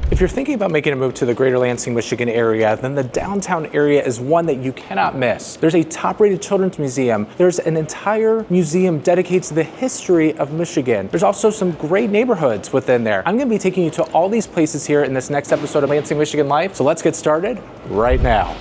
If you're thinking about making a move to the greater Lansing, Michigan area, then the downtown area is one that you cannot miss. There's a top-rated children's museum. There's an entire museum dedicated to the history of Michigan. There's also some great neighborhoods within there. I'm going to be taking you to all these places here in this next episode of Lansing Michigan Life, so let's get started right now.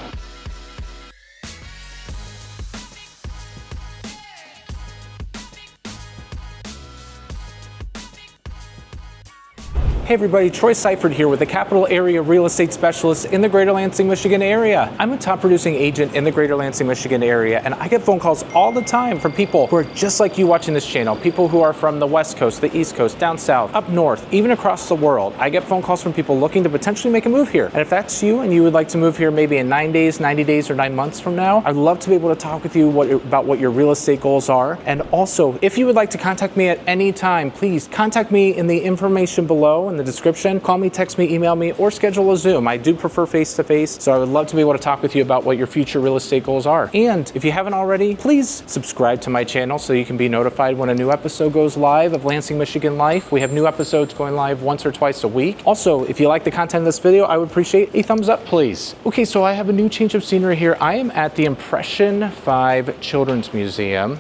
Hey everybody, Troy Seifert here with the Capital Area Real Estate Specialist in the greater Lansing, Michigan area. I'm a top producing agent in the greater Lansing, Michigan area, and I get phone calls all the time from people who are just like you watching this channel, people who are from the West Coast, the East Coast, down south, up north, even across the world. I get phone calls from people looking to potentially make a move here. And if that's you and you would like to move here maybe in 9 days, 90 days, or 9 months from now, I'd love to be able to talk with you about what your real estate goals are. And also, if you would like to contact me at any time, please contact me in the information below in the description. Call me, text me, email me, or schedule a Zoom. I do prefer face-to-face, so I would love to be able to talk with you about what your future real estate goals are. And if you haven't already, please subscribe to my channel so you can be notified when a new episode goes live of Lansing Michigan Life. We have new episodes going live once or twice a week. Also, if you like the content of this video, I would appreciate a thumbs up, please. Okay, so I have a new change of scenery here. I am at the Impression 5 Children's Museum.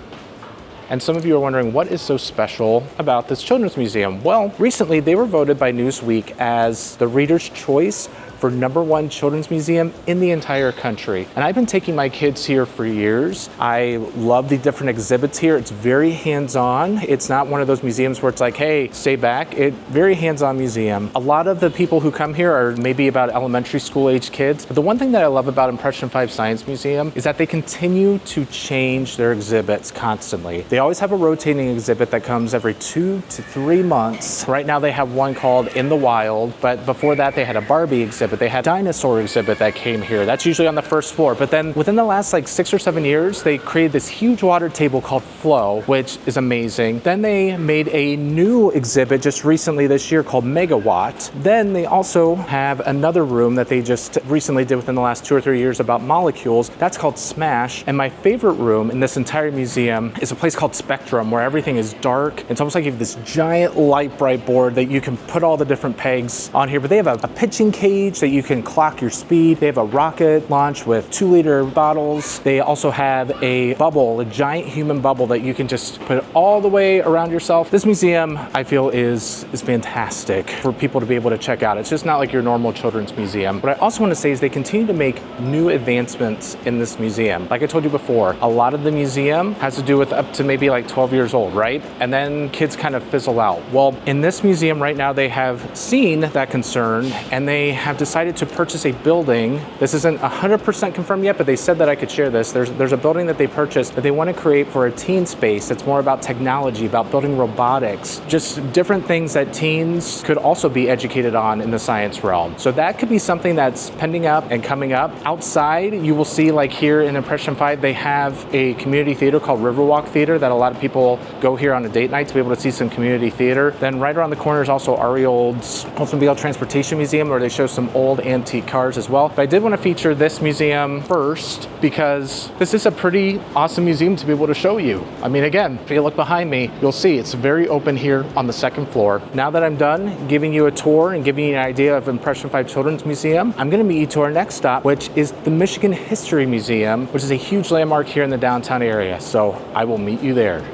And some of you are wondering, what is so special about this children's museum? Well, recently they were voted by Newsweek as the Reader's Choice for #1 children's museum in the entire country. And I've been taking my kids here for years. I love the different exhibits here. It's very hands-on. It's not one of those museums where it's like, hey, stay back. Very hands-on museum. A lot of the people who come here are maybe about elementary school age kids. But the one thing that I love about Impression 5 Science Museum is that they continue to change their exhibits constantly. They always have a rotating exhibit that comes every 2 to 3 months. Right now they have one called In the Wild, but before that they had a Barbie exhibit. They had a dinosaur exhibit that came here. That's usually on the first floor. But then within the last 6 or 7 years, they created this huge water table called Flow, which is amazing. Then they made a new exhibit just recently this year called Megawatt. Then they also have another room that they just recently did within the last 2 or 3 years about molecules. That's called Smash. And my favorite room in this entire museum is a place called Spectrum, where everything is dark. It's almost like you have this giant light bright board that you can put all the different pegs on here. But they have a pitching cage that you can clock your speed. They have a rocket launch with 2-liter bottles. They also have a bubble, a giant human bubble that you can just put all the way around yourself. This museum, I feel, is fantastic for people to be able to check out. It's just not like your normal children's museum. What I also want to say is they continue to make new advancements in this museum. Like I told you before, a lot of the museum has to do with up to maybe 12 years old, right? And then kids kind of fizzle out. Well, in this museum right now, they have seen that concern and they have decided to purchase a building. This isn't 100% confirmed yet, but they said that I could share this. There's a building that they purchased that they want to create for a teen space that's more about technology, about building robotics, just different things that teens could also be educated on in the science realm. So that could be something that's pending up and coming up. Outside, you will see here in Impression 5, they have a community theater called Riverwalk Theater that a lot of people go here on a date night to be able to see some community theater. Then right around the corner is also Ari Old's Oldsmobile Transportation Museum, where they show some old antique cars as well. But I did want to feature this museum first because this is a pretty awesome museum to be able to show you. I mean, again, if you look behind me, you'll see it's very open here on the second floor. Now that I'm done giving you a tour and giving you an idea of Impression 5 Children's Museum, I'm going to meet you to our next stop, which is the Michigan History Museum, which is a huge landmark here in the downtown area. So I will meet you there.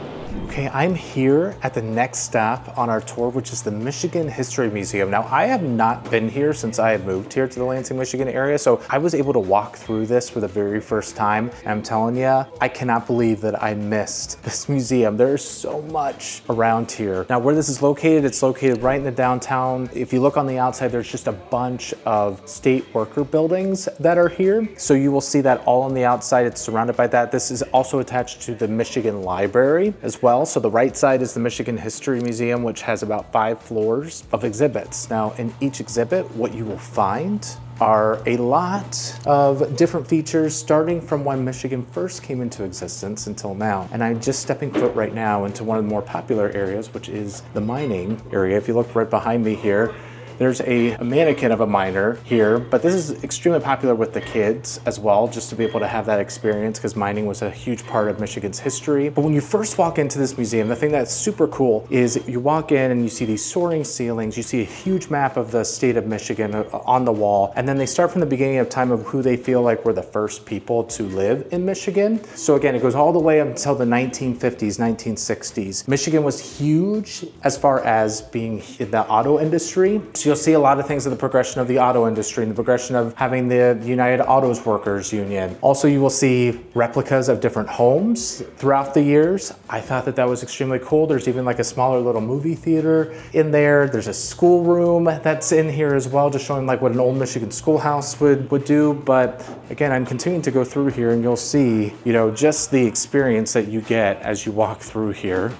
Okay, I'm here at the next stop on our tour, which is the Michigan History Museum. Now, I have not been here since I have moved here to the Lansing, Michigan area, so I was able to walk through this for the very first time. And I'm telling you, I cannot believe that I missed this museum. There is so much around here. Now, where this is located, it's located right in the downtown. If you look on the outside, there's just a bunch of state worker buildings that are here. So you will see that all on the outside. It's surrounded by that. This is also attached to the Michigan Library as well. So the right side is the Michigan History Museum, which has about 5 floors of exhibits. Now, in each exhibit, what you will find are a lot of different features starting from when Michigan first came into existence until now. And I'm just stepping foot right now into one of the more popular areas, which is the mining area. If you look right behind me here, There's a mannequin of a miner here, but this is extremely popular with the kids as well, just to be able to have that experience because mining was a huge part of Michigan's history. But when you first walk into this museum, the thing that's super cool is you walk in and you see these soaring ceilings, you see a huge map of the state of Michigan on the wall, and then they start from the beginning of time of who they feel like were the first people to live in Michigan. So again, it goes all the way up until the 1950s, 1960s. Michigan was huge as far as being in the auto industry. So you'll see a lot of things in the progression of the auto industry and the progression of having the United Autos Workers Union. Also, you will see replicas of different homes throughout the years. I thought that that was extremely cool. There's even like a smaller little movie theater in there. There's a schoolroom that's in here as well, just showing like what an old Michigan schoolhouse would do. But again, I'm continuing to go through here and you'll see, you know, just the experience that you get as you walk through here.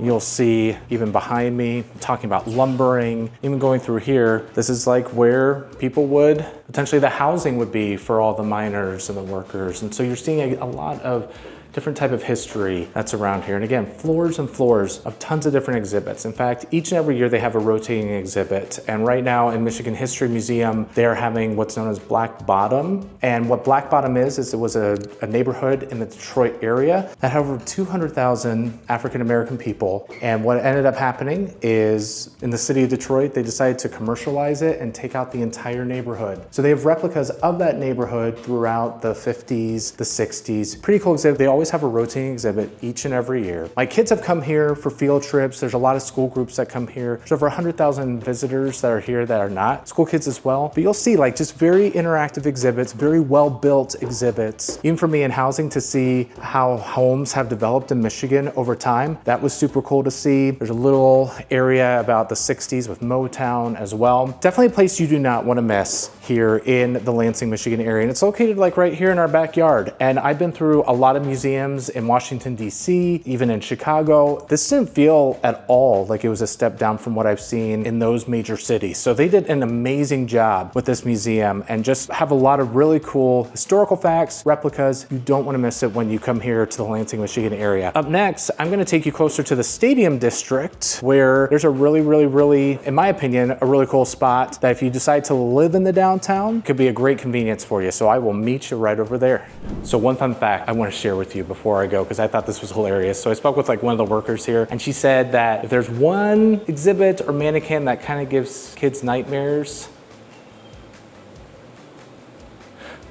You'll see even behind me talking about lumbering, even going through here, this is like where people would, potentially the housing would be for all the miners and the workers. And so you're seeing a lot of different type of history that's around here. And again, floors and floors of tons of different exhibits. In fact, each and every year they have a rotating exhibit. And right now in Michigan History Museum, they're having what's known as Black Bottom. And what Black Bottom is it was a neighborhood in the Detroit area that had over 200,000 African-American people. And what ended up happening is in the city of Detroit, they decided to commercialize it and take out the entire neighborhood. So they have replicas of that neighborhood throughout the 50s, the 60s. Pretty cool exhibit. They always have a rotating exhibit each and every year. My kids have come here for field trips. There's a lot of school groups that come here. There's over 100,000 visitors that are here that are not school kids as well. But you'll see like just very interactive exhibits, very well-built exhibits. Even for me in housing to see how homes have developed in Michigan over time, that was super cool to see. There's a little area about the 60s with Motown as well. Definitely a place you do not want to miss here in the Lansing, Michigan area. And it's located like right here in our backyard. And I've been through a lot of museums in Washington, D.C., even in Chicago. This didn't feel at all like it was a step down from what I've seen in those major cities. So they did an amazing job with this museum and just have a lot of really cool historical facts, replicas. You don't want to miss it when you come here to the Lansing, Michigan area. Up next, I'm going to take you closer to the Stadium District, where there's a really, in my opinion, a really cool spot that if you decide to live in the downtown, could be a great convenience for you. So I will meet you right over there. So one fun fact I want to share with you before I go, because I thought this was hilarious. So I spoke with like one of the workers here, and she said that if there's one exhibit or mannequin that kind of gives kids nightmares,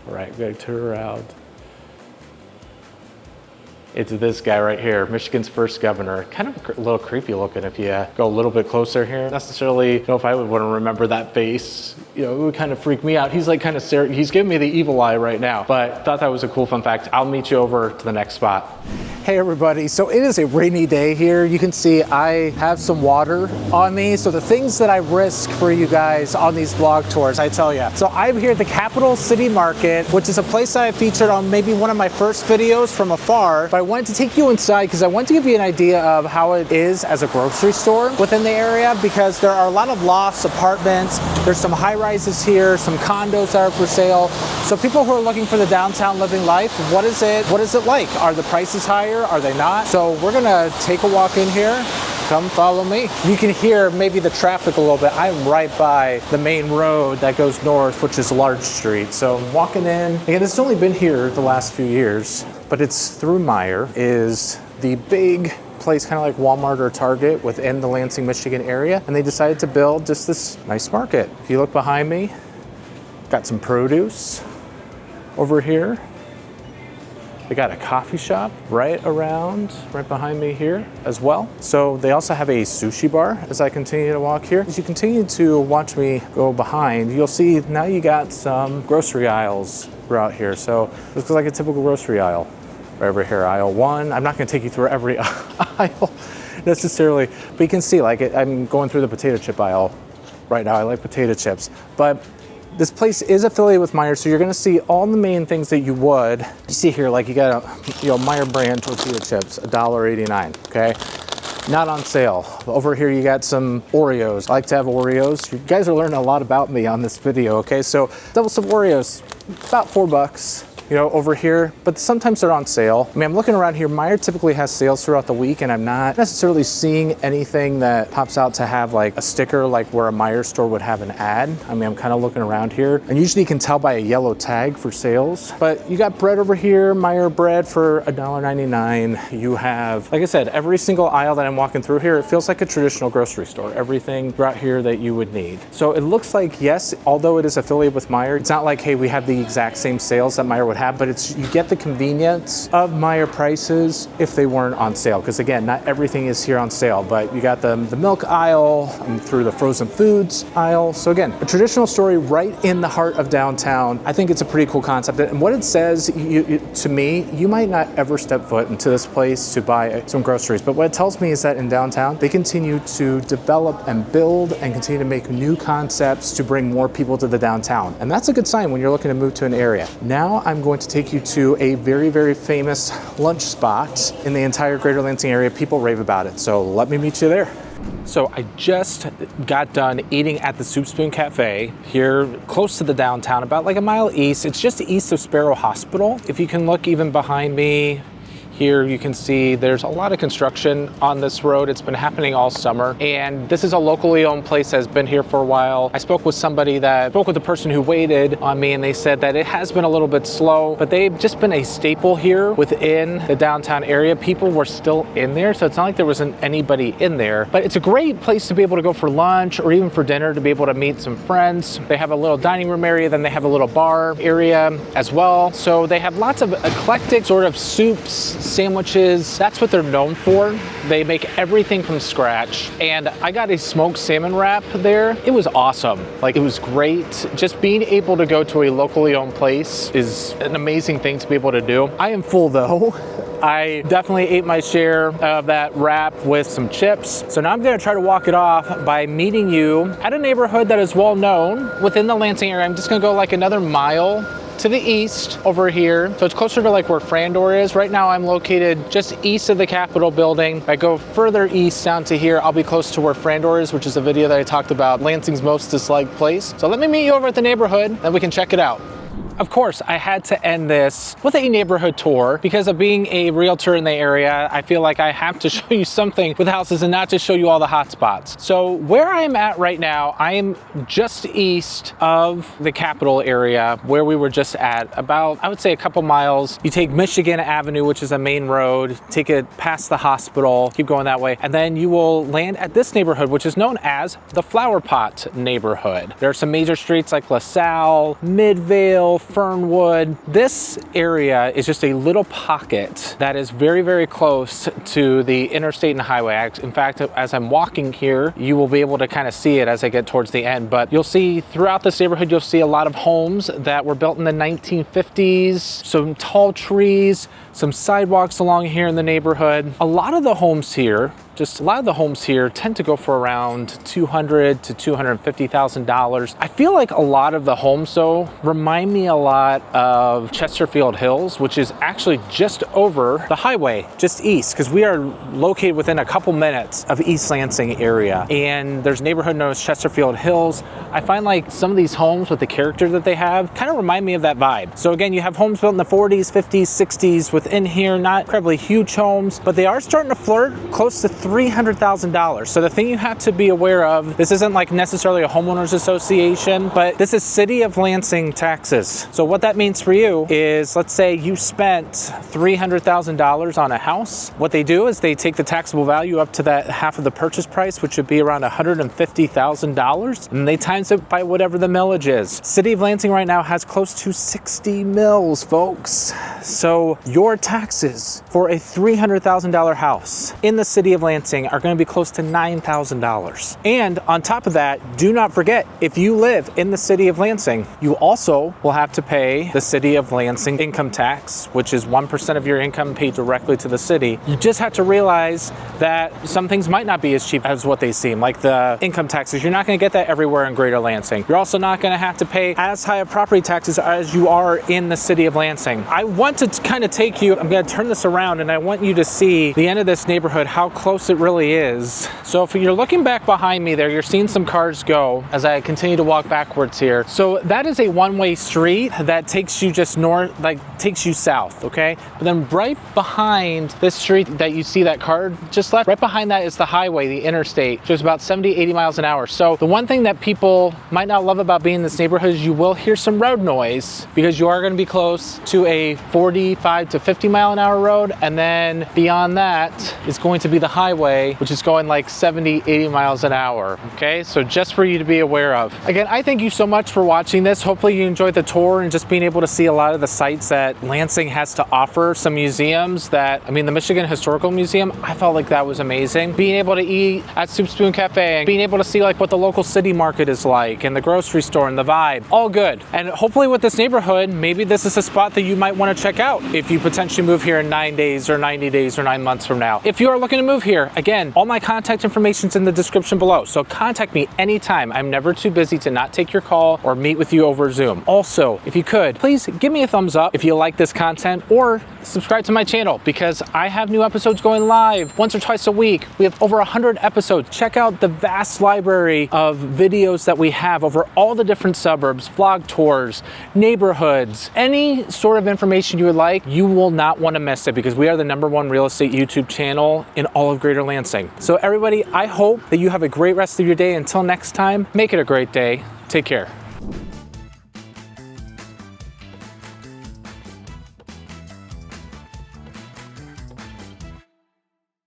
all right, I'm gonna turn around. It's this guy right here, Michigan's first governor. Kind of a little creepy looking if you go a little bit closer here. Not necessarily know if I would want to remember that face. You know, it would kind of freak me out. He's like kind of he's giving me the evil eye right now, but thought that was a cool fun fact. I'll meet you over to the next spot. Hey everybody, so it is a rainy day here. You can see I have some water on me. So the things that I risk for you guys on these vlog tours, I tell you. So I'm here at the Capital City Market, which is a place that I featured on maybe one of my first videos from afar, but I wanted to take you inside because I want to give you an idea of how it is as a grocery store within the area, because there are a lot of lofts, apartments, there's some high rises here, some condos that are for sale. So people who are looking for the downtown living life, what is it like? Are the prices higher? Are they not? So we're gonna take a walk in here. Come follow me. You can hear maybe the traffic a little bit. I'm right by the main road that goes north, which is Large Street. So I'm walking in. Again, it's only been here the last few years, but it's through Meijer, is the big place, kind of like Walmart or Target within the Lansing, Michigan area. And they decided to build just this nice market. If you look behind me, got some produce over here. They got a coffee shop right behind me here as well. So they also have a sushi bar as I continue to walk here. As you continue to watch me go behind, you'll see now you got some grocery aisles throughout here. So this looks like a typical grocery aisle. Right over here, aisle one. I'm not gonna take you through every aisle necessarily, but you can see like I'm going through the potato chip aisle right now. I like potato chips, but this place is affiliated with Meijer, so you're gonna see all the main things that you would. You see here, like you got a Meijer brand tortilla chips, $1.89, okay? Not on sale. Over here you got some Oreos. I like to have Oreos. You guys are learning a lot about me on this video, okay? So double some Oreos, about $4. over here, but sometimes they're on sale. I mean, I'm looking around here. Meijer typically has sales throughout the week, and I'm not necessarily seeing anything that pops out to have like a sticker like where a Meijer store would have an ad. I mean, I'm kind of looking around here, and usually you can tell by a yellow tag for sales. But you got bread over here, Meijer bread for $1.99. You have, like I said, every single aisle that I'm walking through here, it feels like a traditional grocery store. Everything right here that you would need. So it looks like, yes, although it is affiliated with Meijer, it's not like, hey, we have the exact same sales that Meijer would have, but it's, you get the convenience of Meijer prices if they weren't on sale. Because again, not everything is here on sale, but you got the milk aisle through the frozen foods aisle. So again, a traditional store right in the heart of downtown. I think it's a pretty cool concept. And what it says to me, you might not ever step foot into this place to buy some groceries, but what it tells me is that in downtown, they continue to develop and build and continue to make new concepts to bring more people to the downtown. And that's a good sign when you're looking to move to an area. Now I'm going to take you to a very, very famous lunch spot in the entire greater Lansing area. People rave about it. So let me meet you there. So I just got done eating at the Soup Spoon Cafe here close to the downtown, about like a mile east. It's just east of Sparrow Hospital. If you can look even behind me, here you can see there's a lot of construction on this road. It's been happening all summer, and this is a locally owned place that's been here for a while. I spoke with the person who waited on me, and they said that it has been a little bit slow, but they've just been a staple here within the downtown area. People were still in there, so it's not like there wasn't anybody in there, but it's a great place to be able to go for lunch or even for dinner, to be able to meet some friends. They have a little dining room area, then they have a little bar area as well. So they have lots of eclectic sort of soups, sandwiches. That's what they're known for. They make everything from scratch. And I got a smoked salmon wrap there. It was awesome. Like, it was great. Just being able to go to a locally owned place is an amazing thing to be able to do. I am full though. I definitely ate my share of that wrap with some chips. So now I'm gonna try to walk it off by meeting you at a neighborhood that is well known within the Lansing area. I'm just gonna go like another mile to the east over here. So it's closer to like where Frandor is. Right now I'm located just east of the Capitol building. If I go further east down to here, I'll be close to where Frandor is, which is a video that I talked about, Lansing's most disliked place. So let me meet you over at the neighborhood, and we can check it out. Of course, I had to end this with a neighborhood tour. Because of being a realtor in the area, I feel like I have to show you something with houses and not just show you all the hot spots. So where I'm at right now, I am just east of the Capitol area where we were just at, about, I would say, a couple miles. You take Michigan Avenue, which is a main road, take it past the hospital, keep going that way, and then you will land at this neighborhood, which is known as the Flowerpot neighborhood. There are some major streets like LaSalle, Midvale, Fernwood. This area is just a little pocket that is very, very close to the interstate and highway. In fact, as I'm walking here, you will be able to kind of see it as I get towards the end, but you'll see throughout this neighborhood, you'll see a lot of homes that were built in the 1950s, some tall trees, some sidewalks along here in the neighborhood. A lot of the homes here tend to go for around $200,000 to $250,000. I feel like a lot of the homes though remind me a lot of Chesterfield Hills, which is actually just over the highway, just east, because we are located within a couple minutes of East Lansing area. And there's a neighborhood known as Chesterfield Hills. I find like some of these homes with the character that they have kind of remind me of that vibe. So again, you have homes built in the 40s, 50s, 60s within here, not incredibly huge homes, but they are starting to flirt close to $300,000. So the thing you have to be aware of, this isn't like necessarily a homeowners association, but this is City of Lansing taxes. So what that means for you is, let's say you spent $300,000 on a house. What they do is they take the taxable value up to that half of the purchase price, which would be around $150,000, and they times it by whatever the millage is. City of Lansing right now has close to 60 mills, folks. So your taxes for a $300,000 house in the City of Lansing are going to be close to $9,000. And on top of that, do not forget, if you live in the City of Lansing, you also will have to pay the City of Lansing income tax, which is 1% of your income paid directly to the city. You just have to realize that some things might not be as cheap as what they seem, like the income taxes. You're not going to get that everywhere in Greater Lansing. You're also not going to have to pay as high of property taxes as you are in the City of Lansing. I want to kind of take you, I'm going to turn this around, and I want you to see the end of this neighborhood, how close close it really is. So if you're looking back behind me there, you're seeing some cars go as I continue to walk backwards here. So that is a one-way street that takes you just north, like takes you south, okay? But then right behind this street that you see that car just left, right behind that is the highway, the interstate, which is about 70, 80 miles an hour. So the one thing that people might not love about being in this neighborhood is you will hear some road noise because you are going to be close to a 45 to 50 mile an hour road. And then beyond that is going to be the highway, which is going like 70, 80 miles an hour. Okay, so just for you to be aware of. Again, I thank you so much for watching this. Hopefully you enjoyed the tour and just being able to see a lot of the sites that Lansing has to offer. Some museums that, I mean, the Michigan Historical Museum, I felt like that was amazing. Being able to eat at Soup Spoon Cafe and being able to see like what the local city market is like and the grocery store and the vibe, all good. And hopefully with this neighborhood, maybe this is a spot that you might want to check out if you potentially move here in 9 days or 90 days or 9 months from now. If you are looking to move here, again, all my contact information is in the description below. So contact me anytime. I'm never too busy to not take your call or meet with you over Zoom. Also, if you could, please give me a thumbs up if you like this content, or subscribe to my channel because I have new episodes going live once or twice a week. We have over 100 episodes. Check out the vast library of videos that we have over all the different suburbs, vlog tours, neighborhoods, any sort of information you would like. You will not want to miss it because we are the #1 real estate YouTube channel in all of Greater Lansing. So everybody, I hope that you have a great rest of your day. Until next time, make it a great day. Take care.